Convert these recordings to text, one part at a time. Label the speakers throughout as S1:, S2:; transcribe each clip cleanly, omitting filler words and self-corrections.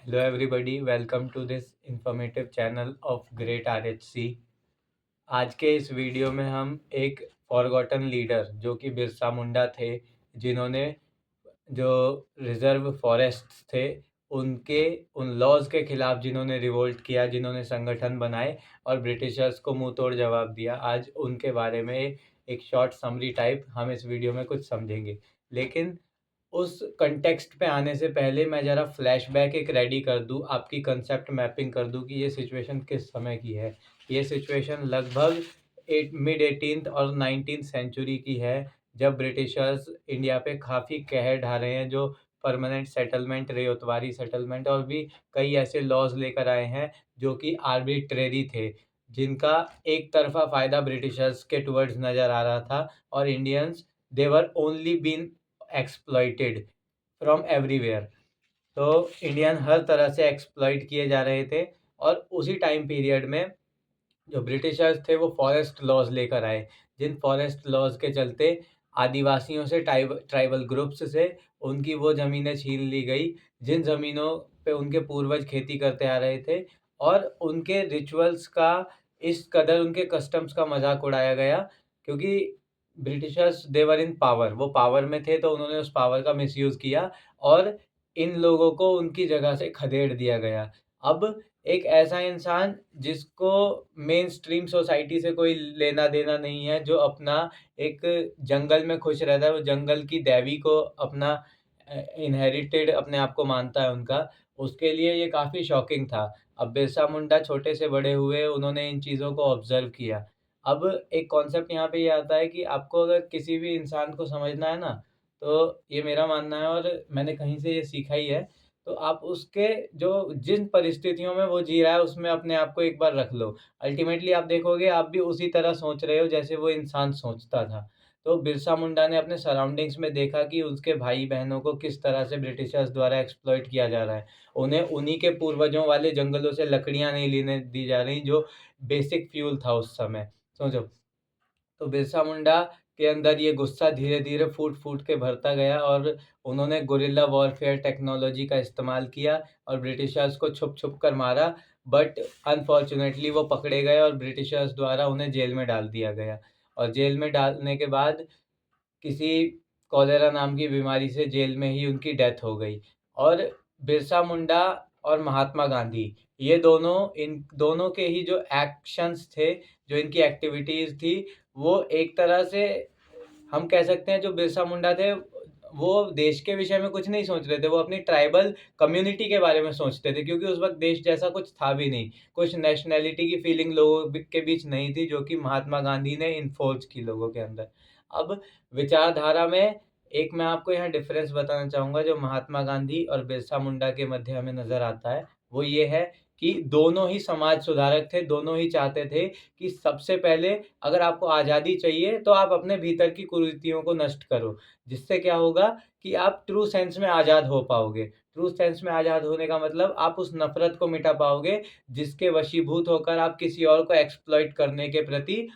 S1: Hello everybody, welcome to this informative channel of Great RHC। आज के इस video में हम एक फॉरगॉटन लीडर जो कि बिरसा मुंडा थे, जिन्होंने जो रिजर्व फॉरेस्ट थे उनके उन लॉज के खिलाफ जिन्होंने रिवोल्ट किया, जिन्होंने संगठन बनाए और ब्रिटिशर्स को मुंह तोड़ जवाब दिया, आज उनके बारे में एक शॉर्ट समरी टाइप हम इस वीडियो में कुछ समझेंगे। लेकिन उस कंटेक्स्ट पे आने से पहले मैं ज़रा फ्लैशबैक एक रेडी कर दूँ, आपकी कंसेप्ट मैपिंग कर दूँ कि ये सिचुएशन किस समय की है। ये सिचुएशन लगभग मिड 18th और 19th सेंचुरी की है, जब ब्रिटिशर्स इंडिया पे काफ़ी कहर ढा रहे हैं, जो परमानेंट सेटलमेंट, रेतवारी सेटलमेंट और भी कई ऐसे लॉज लेकर आए हैं जो कि आर्बिट्रेरी थे, जिनका एक तरफ़ा फ़ायदा ब्रिटिशर्स के टुवर्ड्स नज़र आ रहा था और Indians they were only been exploited from everywhere. तो इंडियन हर तरह से एक्सप्लॉइट किए जा रहे थे और उसी टाइम पीरियड में जो ब्रिटिशर्स थे वो फॉरेस्ट लॉज लेकर आए, जिन फॉरेस्ट लॉज के चलते आदिवासियों से ट्राइबल ग्रुप्स से उनकी वो ज़मीनें छीन ली गई, जिन ज़मीनों पे उनके पूर्वज खेती करते आ रहे थे, और उनके रिचुअल्स का, इस कदर उनके कस्टम्स का मजाक उड़ाया गया, क्योंकि ब्रिटिशर्स देवर इन पावर, वो पावर में थे तो उन्होंने उस पावर का मिसयूज़ किया और इन लोगों को उनकी जगह से खदेड़ दिया गया। अब एक ऐसा इंसान जिसको मेन स्ट्रीम सोसाइटी से कोई लेना देना नहीं है, जो अपना एक जंगल में खुश रहता है, वो जंगल की देवी को अपना इनहेरिटेड अपने आप को मानता है उनका, उसके लिए ये काफ़ी शॉकिंग था। अब बिरसा मुंडा छोटे से बड़े हुए, उन्होंने इन चीज़ों को ऑब्ज़र्व किया। अब एक कॉन्सेप्ट यहाँ पे ये आता है कि आपको अगर किसी भी इंसान को समझना है ना, तो ये मेरा मानना है और मैंने कहीं से ये सीखा ही है, तो आप उसके जो जिन परिस्थितियों में वो जी रहा है, उसमें अपने आप को एक बार रख लो। अल्टीमेटली आप देखोगे आप भी उसी तरह सोच रहे हो जैसे वो इंसान सोचता था। तो बिरसा मुंडा ने अपने सराउंडिंग्स में देखा कि उसके भाई-बहनों को किस तरह से ब्रिटिशर्स द्वारा एक्सप्लॉइट किया जा रहा है। उन्हें उन्हीं के पूर्वजों वाले जंगलों से लकड़ियाँ नहीं लेने दी जा रही, जो बेसिक फ्यूल था उस समय। सोचो। तो बिरसा मुंडा के अंदर ये गुस्सा धीरे-धीरे फूट-फूट के भरता गया और उन्होंने गुरिल्ला वॉरफेयर टेक्नोलॉजी का इस्तेमाल किया और ब्रिटिशर्स को छुप-छुप कर मारा, बट अनफॉर्च्यूनेटली वो पकड़े गए और ब्रिटिशर्स द्वारा उन्हें जेल में डाल दिया गया। और जेल में डालने के बाद किसी कॉलेरा नाम की बीमारी से जेल में ही उनकी डेथ हो गई। और बिरसा मुंडा और महात्मा गांधी, ये दोनों, इन दोनों के ही जो एक्शंस थे, जो इनकी एक्टिविटीज़ थी, वो एक तरह से हम कह सकते हैं, जो बिरसा मुंडा थे, वो देश के विषय में कुछ नहीं सोच रहे थे, वो अपनी ट्राइबल कम्युनिटी के बारे में सोचते थे, क्योंकि उस वक़्त देश जैसा कुछ था भी नहीं। कुछ नेशनैलिटी की फीलिंग लोगों के बीच नहीं थी, जो कि महात्मा गांधी ने इन्फोर्स की लोगों के अंदर। अब विचारधारा में एक मैं आपको यहाँ डिफ़रेंस बताना चाहूँगा, जो महात्मा गांधी और बिरसा मुंडा के मध्य हमें नज़र आता है, वो ये है कि दोनों ही समाज सुधारक थे, दोनों ही चाहते थे कि सबसे पहले अगर आपको आज़ादी चाहिए, तो आप अपने भीतर की कुरीतियों को नष्ट करो। जिससे क्या होगा कि आप ट्रू सेंस में आज़ाद हो पाओगे। ट्रू सेंस में आज़ाद होने का मतलब आप उस नफ़रत को मिटा पाओगे, जिसके वशीभूत होकर आप किसी और को एक्सप्लॉइट करने के प्रति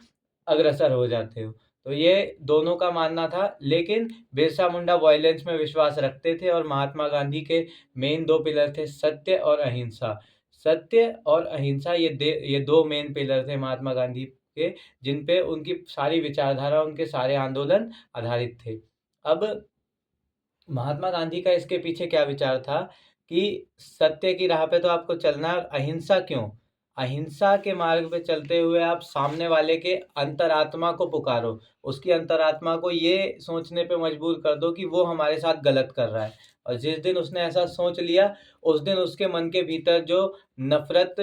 S1: अग्रसर हो जाते हो। तो ये दोनों का मानना था, लेकिन बिरसा मुंडा वॉयलेंस में विश्वास रखते थे और महात्मा गांधी के मेन 2 पिलर थे, सत्य और अहिंसा। सत्य और अहिंसा, ये 2 मेन पिलर थे महात्मा गांधी के, जिन पे उनकी सारी विचारधारा, उनके सारे आंदोलन आधारित थे। अब महात्मा गांधी का इसके पीछे क्या विचार था कि सत्य की राह पे तो आपको चलना है, और अहिंसा क्यों? अहिंसा के मार्ग पे चलते हुए आप सामने वाले के अंतरात्मा को पुकारो, उसकी अंतरात्मा को ये सोचने पे मजबूर कर दो कि वो हमारे साथ गलत कर रहा है। और जिस दिन उसने ऐसा सोच लिया, उस दिन उसके मन के भीतर जो नफ़रत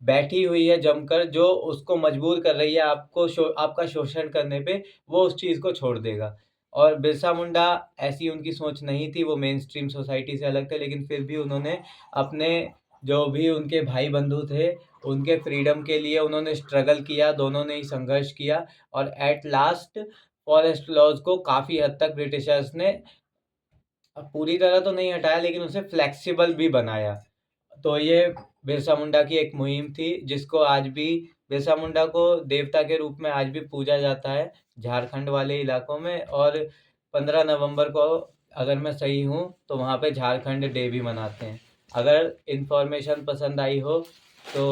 S1: बैठी हुई है जमकर, जो उसको मजबूर कर रही है आपका शोषण करने पे, वो उस चीज़ को छोड़ देगा। और बिरसा मुंडा, ऐसी उनकी सोच नहीं थी, वो मेनस्ट्रीम सोसाइटी से अलग थे, लेकिन फिर भी उन्होंने अपने जो भी उनके भाई बंधु थे, उनके फ्रीडम के लिए उन्होंने स्ट्रगल किया, दोनों ने ही संघर्ष किया और एट लास्ट फॉरेस्ट लॉज़ को काफ़ी हद तक ब्रिटिशर्स ने पूरी तरह तो नहीं हटाया, लेकिन उसे फ्लेक्सिबल भी बनाया। तो ये बिरसा मुंडा की एक मुहिम थी, जिसको आज भी बिरसा मुंडा को देवता के रूप में आज भी पूजा जाता है झारखंड वाले इलाकों में। और 15 नवंबर को, अगर मैं सही हूँ, तो वहाँ पे झारखंड डे भी मनाते हैं। अगर इन्फॉर्मेशन पसंद आई हो तो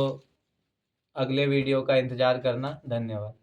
S1: अगले वीडियो का इंतज़ार करना। धन्यवाद।